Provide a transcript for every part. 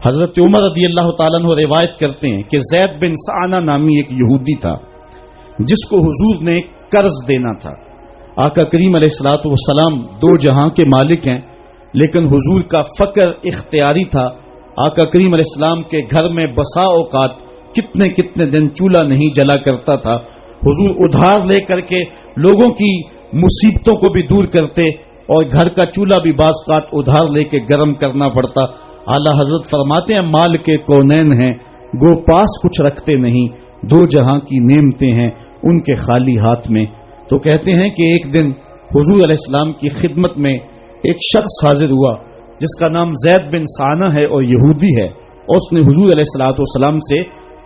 حضرت عمر رضی اللہ تعالیٰ عنہ روایت کرتے ہیں کہ زید بن سعانہ نامی ایک یہودی تھا جس کو حضور نے قرض دینا تھا. آقا کریم علیہ الصلوۃ والسلام دو جہاں کے مالک ہیں، لیکن حضور کا فقر اختیاری تھا. آقا کریم علیہ السلام کے گھر میں بسا اوقات کتنے کتنے دن چولہا نہیں جلا کرتا تھا. حضور ادھار لے کر کے لوگوں کی مصیبتوں کو بھی دور کرتے اور گھر کا چولہا بھی بعض اوقات ادھار لے کے گرم کرنا پڑتا. اعلیٰ حضرت فرماتے ہیں مال کے کونین ہیں گو پاس کچھ رکھتے نہیں، دو جہاں کی نعمتیں ہیں ان کے خالی ہاتھ میں. تو کہتے ہیں کہ ایک دن حضور علیہ السلام کی خدمت میں ایک شخص حاضر ہوا جس کا نام زید بن سعانہ ہے اور یہودی ہے، اور اس نے حضور علیہ الصلوۃ والسلام سے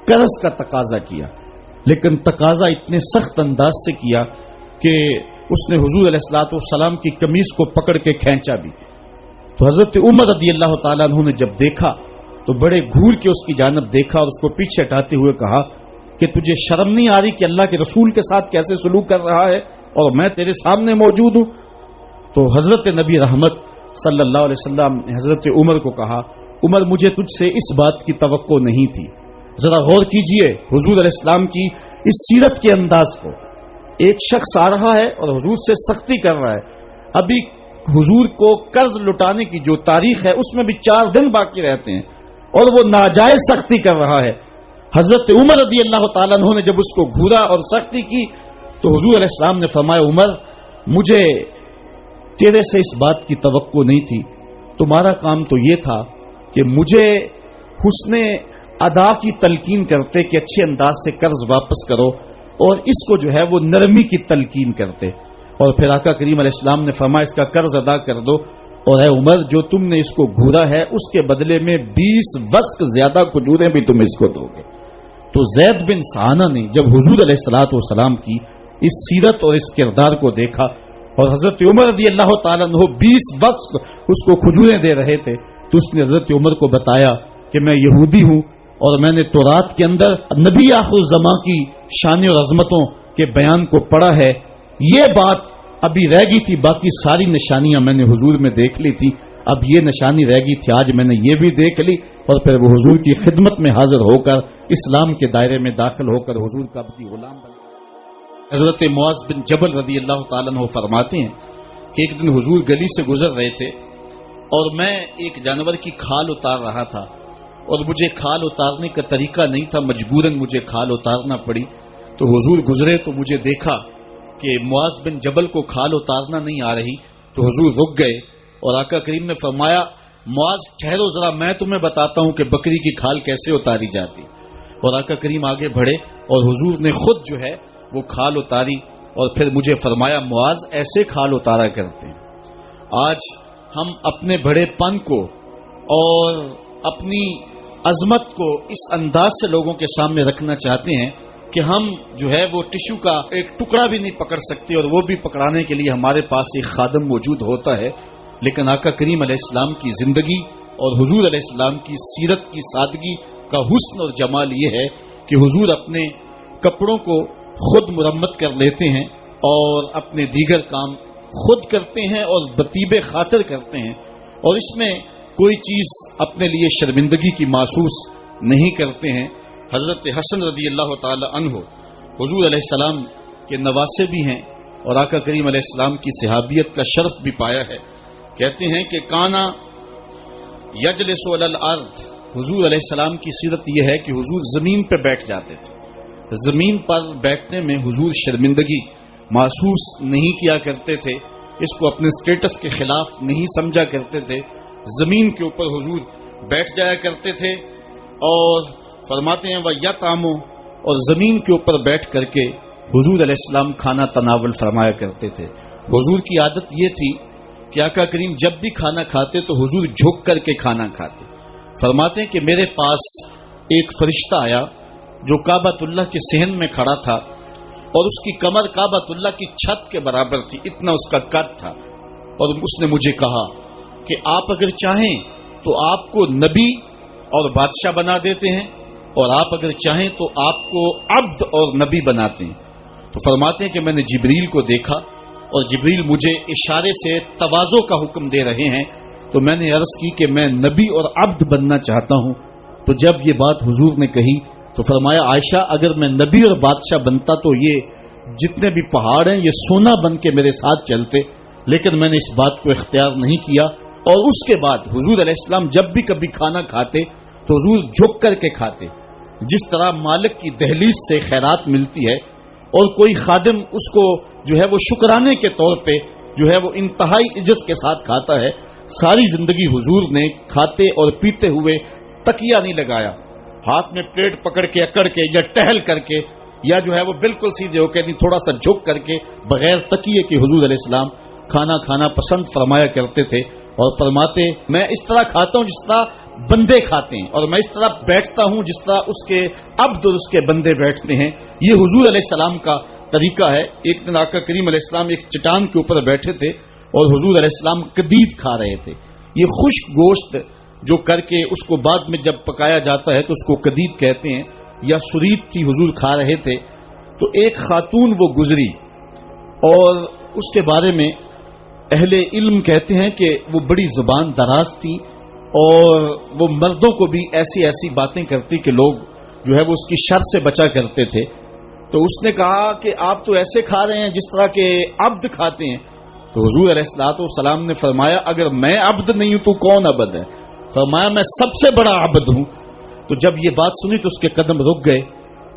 قرض کا تقاضا کیا، لیکن تقاضا اتنے سخت انداز سے کیا کہ اس نے حضور علیہ الصلوۃ والسلام کی قمیص کو پکڑ کے کھینچا بھی. تو حضرت عمر رضی اللہ تعالیٰ عنہ نے جب دیکھا تو بڑے گھور کے اس کی جانب دیکھا اور اس کو پیچھے ہٹاتے ہوئے کہا کہ تجھے شرم نہیں آ رہی کہ اللہ کے رسول کے ساتھ کیسے سلوک کر رہا ہے اور میں تیرے سامنے موجود ہوں. تو حضرت نبی رحمت صلی اللہ علیہ وسلم نے حضرت عمر کو کہا عمر مجھے تجھ سے اس بات کی توقع نہیں تھی. ذرا غور کیجئے حضور علیہ السلام کی اس سیرت کے انداز کو. ایک شخص آ رہا ہے اور حضور سے سختی کر رہا ہے. ابھی حضور کو قرض لٹانے کی جو تاریخ ہے اس میں بھی 4 دن باقی رہتے ہیں اور وہ ناجائز سختی کر رہا ہے. حضرت عمر رضی اللہ تعالیٰ عنہ نے جب اس کو گھورا اور سختی کی تو حضور علیہ السلام نے فرمایا عمر مجھے تیرے سے اس بات کی توقع نہیں تھی. تمہارا کام تو یہ تھا کہ مجھے حسن ادا کی تلقین کرتے کہ اچھے انداز سے قرض واپس کرو، اور اس کو جو ہے وہ نرمی کی تلقین کرتے. اور پھر آقا کریم علیہ السلام نے فرمایا اس کا قرض ادا کر دو، اور اے عمر جو تم نے اس کو گھورا ہے اس کے بدلے میں 20 وسق زیادہ کھجوریں بھی تم اس کو دو گے. تو زید بن سعانہ نے جب حضور علیہ الصلوۃ والسلام کی اس سیرت اور اس کردار کو دیکھا اور حضرت عمر رضی اللہ تعالیٰ عنہ 20 وسق اس کو کھجوریں دے رہے تھے تو اس نے حضرت عمر کو بتایا کہ میں یہودی ہوں اور میں نے تورات کے اندر نبی آخر الزمان کی شان اور عظمتوں کے بیان کو پڑھا ہے. یہ بات ابھی رہ گئی تھی، باقی ساری نشانیاں میں نے حضور میں دیکھ لی تھی، اب یہ نشانی رہ گئی تھی، آج میں نے یہ بھی دیکھ لی. اور پھر وہ حضور کی خدمت میں حاضر ہو کر اسلام کے دائرے میں داخل ہو کر حضور کا اپنی غلام بن. حضرت معاذ بن جبل رضی اللہ تعالیٰ عنہ فرماتے ہیں کہ ایک دن حضور گلی سے گزر رہے تھے اور میں ایک جانور کی کھال اتار رہا تھا اور مجھے کھال اتارنے کا طریقہ نہیں تھا، مجبوراً مجھے کھال اتارنا پڑی. تو حضور گزرے تو مجھے دیکھا کہ معاذ بن جبل کو کھال اتارنا نہیں آ رہی، تو حضور رک گئے اور آقا کریم نے فرمایا معاذ ٹھہرو ذرا میں تمہیں بتاتا ہوں کہ بکری کی کھال کیسے اتاری جاتی. اور آقا کریم آگے بڑھے اور حضور نے خود جو ہے وہ کھال اتاری اور پھر مجھے فرمایا معاذ ایسے کھال اتارا کرتے ہیں. آج ہم اپنے بڑے پن کو اور اپنی عظمت کو اس انداز سے لوگوں کے سامنے رکھنا چاہتے ہیں کہ ہم جو ہے وہ ٹشو کا ایک ٹکڑا بھی نہیں پکڑ سکتے، اور وہ بھی پکڑانے کے لیے ہمارے پاس ایک خادم موجود ہوتا ہے. لیکن آقا کریم علیہ السلام کی زندگی اور حضور علیہ السلام کی سیرت کی سادگی کا حسن اور جمال یہ ہے کہ حضور اپنے کپڑوں کو خود مرمت کر لیتے ہیں اور اپنے دیگر کام خود کرتے ہیں اور بطیب خاطر کرتے ہیں، اور اس میں کوئی چیز اپنے لیے شرمندگی کی محسوس نہیں کرتے ہیں. حضرت حسن رضی اللہ تعالی عنہ حضور علیہ السلام کے نواسے بھی ہیں اور آقا کریم علیہ السلام کی صحابیت کا شرف بھی پایا ہے. کہتے ہیں کہ کانا یجلس علی الارض، حضور علیہ السلام کی سیرت یہ ہے کہ حضور زمین پہ بیٹھ جاتے تھے. زمین پر بیٹھنے میں حضور شرمندگی محسوس نہیں کیا کرتے تھے، اس کو اپنے سٹیٹس کے خلاف نہیں سمجھا کرتے تھے. زمین کے اوپر حضور بیٹھ جایا کرتے تھے اور فرماتے ہیں وَيَطْعَمُ، اور زمین کے اوپر بیٹھ کر کے حضور علیہ السلام کھانا تناول فرمایا کرتے تھے. حضور کی عادت یہ تھی کہ آقا کریم جب بھی کھانا کھاتے تو حضور جھک کر کے کھانا کھاتے. فرماتے ہیں کہ میرے پاس ایک فرشتہ آیا جو کعبۃ اللہ کے صحن میں کھڑا تھا اور اس کی کمر کعبۃ اللہ کی چھت کے برابر تھی، اتنا اس کا قد تھا. اور اس نے مجھے کہا کہ آپ اگر چاہیں تو آپ کو نبی اور بادشاہ بنا دیتے ہیں، اور آپ اگر چاہیں تو آپ کو عبد اور نبی بناتے ہیں. تو فرماتے ہیں کہ میں نے جبریل کو دیکھا اور جبریل مجھے اشارے سے تواضع کا حکم دے رہے ہیں تو میں نے عرض کی کہ میں نبی اور عبد بننا چاہتا ہوں. تو جب یہ بات حضور نے کہی تو فرمایا عائشہ اگر میں نبی اور بادشاہ بنتا تو یہ جتنے بھی پہاڑ ہیں یہ سونا بن کے میرے ساتھ چلتے، لیکن میں نے اس بات کو اختیار نہیں کیا. اور اس کے بعد حضور علیہ السلام جب بھی کبھی کھانا کھاتے تو حضور جھک کر کے کھاتے، جس طرح مالک کی دہلیز سے خیرات ملتی ہے اور کوئی خادم اس کو جو ہے وہ شکرانے کے طور پہ جو ہے وہ انتہائی عزت کے ساتھ کھاتا ہے. ساری زندگی حضور نے کھاتے اور پیتے ہوئے تکیہ نہیں لگایا، ہاتھ میں پلیٹ پکڑ کے اکڑ کے یا ٹہل کر کے یا جو ہے وہ بالکل سیدھے ہو کے نہیں، تھوڑا سا جھک کر کے بغیر تکیے کے حضور علیہ السلام کھانا کھانا پسند فرمایا کرتے تھے. اور فرماتے میں اس طرح کھاتا ہوں جس طرح بندے کھاتے ہیں، اور میں اس طرح بیٹھتا ہوں جس طرح اس کے عبد اور اس کے بندے بیٹھتے ہیں. یہ حضور علیہ السلام کا طریقہ ہے. ایک دن آقا کریم علیہ السلام ایک چٹان کے اوپر بیٹھے تھے اور حضور علیہ السلام قدید کھا رہے تھے. یہ خشک گوشت جو کر کے اس کو بعد میں جب پکایا جاتا ہے تو اس کو قدید کہتے ہیں، یا سرید تھی حضور کھا رہے تھے. تو ایک خاتون وہ گزری اور اس کے بارے میں اہل علم کہتے ہیں کہ وہ بڑی زبان دراز تھی اور وہ مردوں کو بھی ایسی ایسی باتیں کرتی کہ لوگ جو ہے وہ اس کی شر سے بچا کرتے تھے. تو اس نے کہا کہ آپ تو ایسے کھا رہے ہیں جس طرح کے عبد کھاتے ہیں. تو حضور علیہ الصلوۃ والسلام نے فرمایا اگر میں عبد نہیں ہوں تو کون عبد ہے؟ فرمایا میں سب سے بڑا عبد ہوں. تو جب یہ بات سنی تو اس کے قدم رک گئے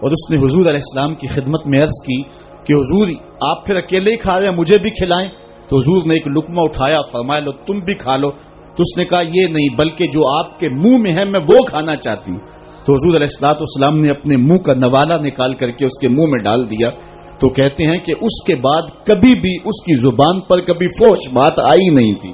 اور اس نے حضور علیہ السلام کی خدمت میں عرض کی کہ حضور آپ پھر اکیلے ہی کھا رہے ہیں، مجھے بھی کھلائیں. تو حضور نے ایک لقمہ اٹھایا، فرمایا لو تم بھی کھا لو. تو اس نے کہا یہ نہیں بلکہ جو آپ کے منہ میں ہے میں وہ کھانا چاہتی ہوں. تو حضور علیہ الصلوۃ والسلام نے اپنے منہ کا نوالا نکال کر کے اس کے منہ میں ڈال دیا. تو کہتے ہیں کہ اس کے بعد کبھی بھی اس کی زبان پر کبھی فحش بات آئی نہیں تھی.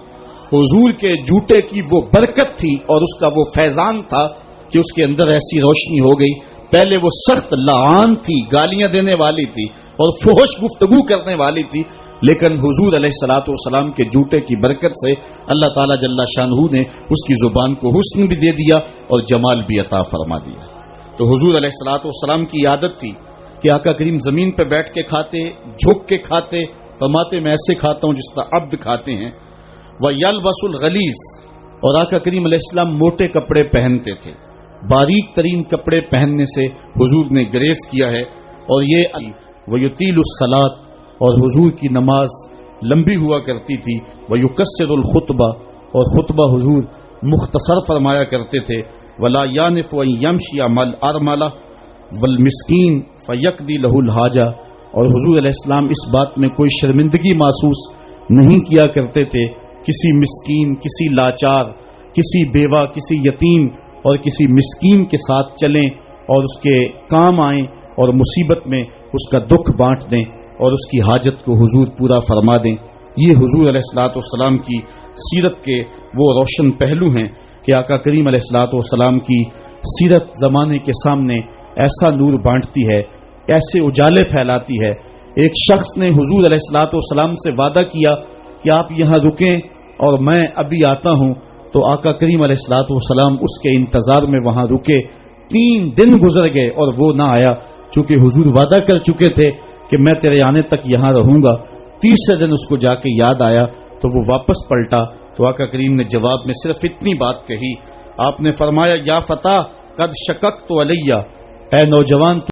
حضور کے جوتے کی وہ برکت تھی اور اس کا وہ فیضان تھا کہ اس کے اندر ایسی روشنی ہو گئی. پہلے وہ سخت لعان تھی، گالیاں دینے والی تھی اور فحش گفتگو کرنے والی تھی، لیکن حضور علیہ الصلوۃ والسلام کے جوتے کی برکت سے اللہ تعالیٰ جل شانہ نے اس کی زبان کو حسن بھی دے دیا اور جمال بھی عطا فرما دیا. تو حضور علیہ الصلوۃ والسلام کی عادت تھی کہ آقا کریم زمین پہ بیٹھ کے کھاتے، جھک کے کھاتے. فرماتے میں ایسے کھاتا ہوں جس طرح عبد کھاتے ہیں. وَيَلْبَسُ الْغَلِيظ، اور آقا کریم علیہ السلام موٹے کپڑے پہنتے تھے. باریک ترین کپڑے پہننے سے حضور نے گریز کیا ہے. اور یہ وَيُطِيلُ الصَّلَاةَ، اور حضور کی نماز لمبی ہوا کرتی تھی. وَيُكَسِّرُ الْخُطْبَةَ، اور خطبہ حضور مختصر فرمایا کرتے تھے. وَلَا يَعْنِفُ أَن يَمْشِيَ مَعَ الْأَرْمَلَةِ وَالْمِسْكِينِ فَيَقْضِي لَهُ الْحَاجَةَ، اور حضور علیہ السلام اس بات میں کوئی شرمندگی محسوس نہیں کیا کرتے تھے کسی مسکین، کسی لاچار، کسی بیوہ، کسی یتیم اور کسی مسکین کے ساتھ چلیں اور اس کے کام آئیں اور مصیبت میں اس کا دکھ بانٹ دیں اور اس کی حاجت کو حضور پورا فرما دیں. یہ حضور علیہ الصلوۃ والسلام کی سیرت کے وہ روشن پہلو ہیں کہ آقا کریم علیہ الصلوۃ والسلام کی سیرت زمانے کے سامنے ایسا نور بانٹتی ہے، ایسے اجالے پھیلاتی ہے. ایک شخص نے حضور علیہ الصلوۃ والسلام سے وعدہ کیا کہ آپ یہاں رکیں اور میں ابھی آتا ہوں. تو آقا کریم علیہ الصلوۃ والسلام اس کے انتظار میں وہاں رکے. 3 دن گزر گئے اور وہ نہ آیا، چونکہ حضور وعدہ کر چکے تھے کہ میں تیرے آنے تک یہاں رہوں گا. تیسرے دن اس کو جا کے یاد آیا تو وہ واپس پلٹا. تو آقا کریم نے جواب میں صرف اتنی بات کہی. آپ نے فرمایا یا فتح قد شککت علیہ، اے نوجوان